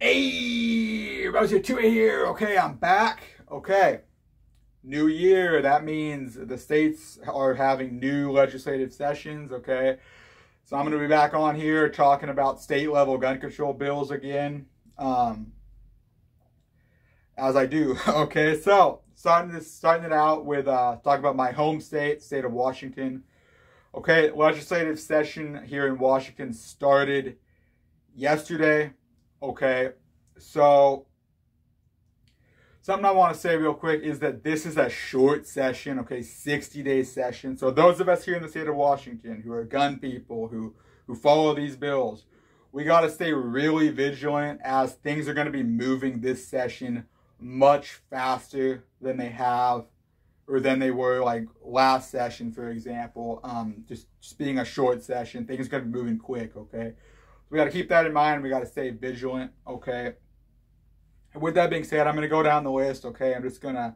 Hey, Rosie Tua here. Okay, I'm back. Okay, new year. That means the states are having new legislative sessions. Okay, so I'm going to be back on here talking about state level gun control bills again, as I do. Okay, so starting it out with talking about my home state, state of Washington. Okay, legislative session here in Washington started yesterday. Okay, so something I want to say real quick is that this is a short session, okay, 60-day session. So those of us here in the state of Washington who are gun people, who follow these bills, we got to stay really vigilant as things are going to be moving this session much faster than they have or than they were like last session, for example. Just being a short session, things are going to be moving quick, okay? We got to keep that in mind. We got to stay vigilant, okay? And with that being said, I'm going to go down the list, okay? I'm just going to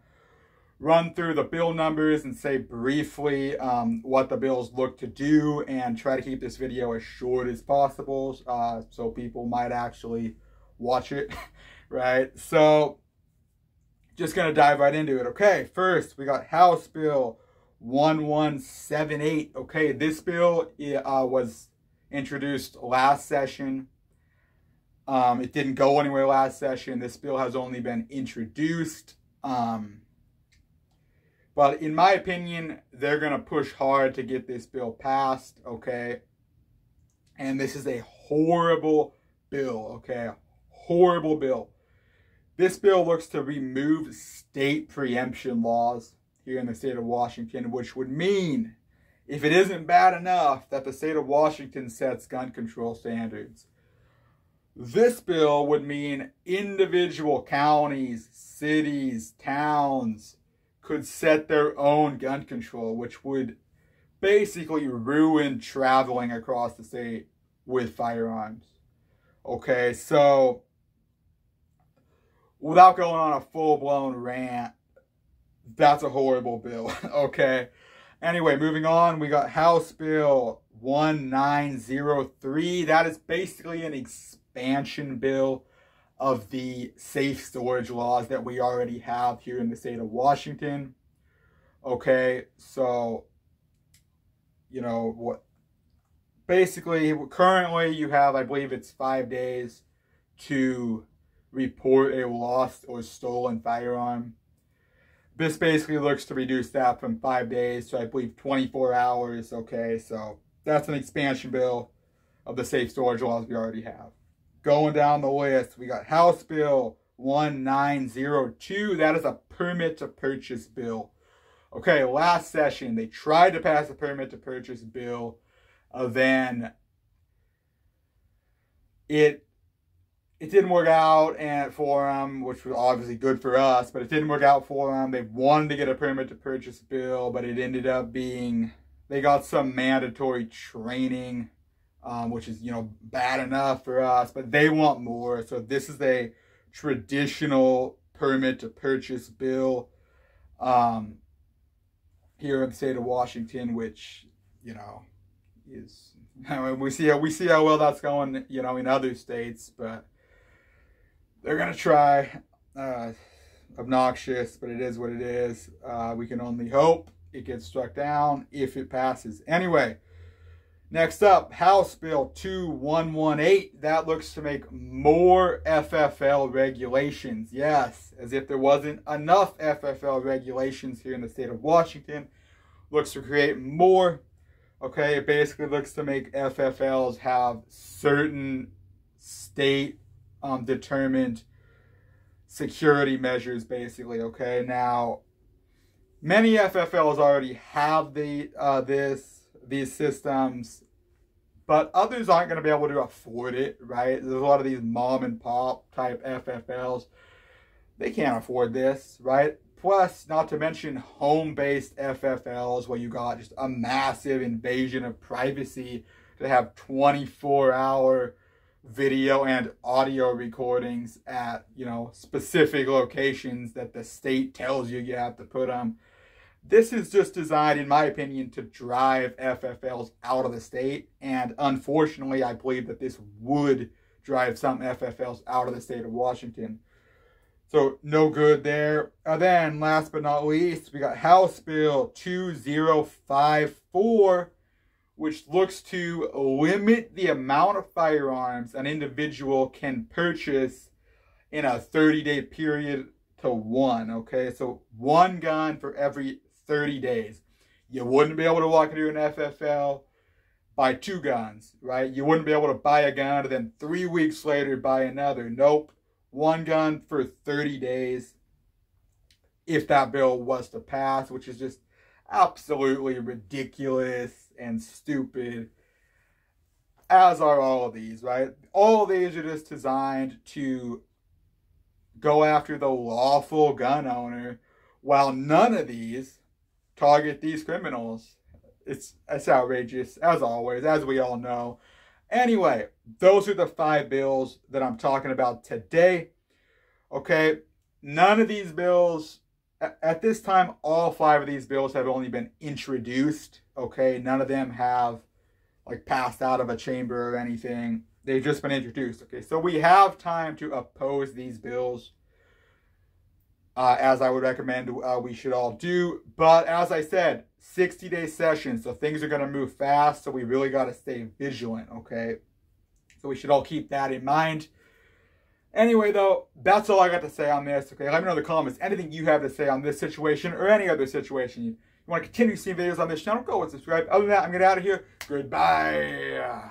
run through the bill numbers and say briefly what the bills look to do and try to keep this video as short as possible so people might actually watch it, right? So just going to dive right into it, okay? First, we got House Bill 1178, okay? This bill was introduced last session. It didn't go anywhere last session. This bill has only been introduced. But in my opinion, they're going to push hard to get this bill passed, okay? And this is a horrible bill, okay? Horrible bill. This bill looks to remove state preemption laws here in the state of Washington, which would mean, if it isn't bad enough that the state of Washington sets gun control standards, this bill would mean individual counties, cities, towns could set their own gun control, which would basically ruin traveling across the state with firearms. Okay, so without going on a full-blown rant, that's a horrible bill, okay? Anyway, moving on, we got House Bill 1903. That is basically an expansion bill of the safe storage laws that we already have here in the state of Washington. Okay, so, you know, what? Basically, currently you have, I believe it's 5 days to report a lost or stolen firearm. This basically looks to reduce that from 5 days to, I believe, 24 hours. Okay, so that's an expansion bill of the safe storage laws we already have. Going down the list, we got House Bill 1902. That is a permit to purchase bill. Okay, last session, they tried to pass a permit to purchase bill. Then it didn't work out for them, which was obviously good for us, but it didn't work out for them. They wanted to get a permit to purchase bill, but it ended up being, they got some mandatory training, which is, you know, bad enough for us, but they want more. So this is a traditional permit to purchase bill here in the state of Washington, which, you know, is, I mean, we see how well that's going, you know, in other states, but they're going to try. Obnoxious, but it is what it is. We can only hope it gets struck down if it passes. Anyway, next up, House Bill 2118. That looks to make more FFL regulations. Yes, as if there wasn't enough FFL regulations here in the state of Washington. Looks to create more. Okay, it basically looks to make FFLs have certain state determined security measures, basically. Okay, now many FFLs already have these systems, but others aren't going to be able to afford it, right? There's a lot of these mom and pop type FFLs. They can't afford this, right? Plus, not to mention home-based FFLs where you got just a massive invasion of privacy to have 24-hour video and audio recordings at, you know, specific locations that the state tells you have to put them. This is just designed, in my opinion, to drive FFLs out of the state. And unfortunately, I believe that this would drive some FFLs out of the state of Washington. So no good there. Then last but not least, we got House Bill 2054, which looks to limit the amount of firearms an individual can purchase in a 30-day period to one, okay? So one gun for every 30 days. You wouldn't be able to walk into an FFL, buy 2 guns, right? You wouldn't be able to buy a gun and then 3 weeks later buy another. Nope. 1 gun for 30 days if that bill was to pass, which is just absolutely ridiculous and stupid, as are all of these, right? All of these are just designed to go after the lawful gun owner, while none of these target these criminals. It's outrageous, as always, as we all know. Anyway, those are the 5 bills that I'm talking about today. Okay, none of these bills, at this time, all 5 of these bills have only been introduced. Okay, none of them have like passed out of a chamber or anything. They've just been introduced. Okay, so we have time to oppose these bills, as I would recommend we should all do. But as I said, 60-day session, so things are going to move fast, so we really got to stay vigilant, okay? So we should all keep that in mind. Anyway, though, that's all I got to say on this, okay? Let me know in the comments anything you have to say on this situation or any other situation. You want to continue seeing videos on this channel, go and subscribe. Other than that, I'm getting out of here. Goodbye.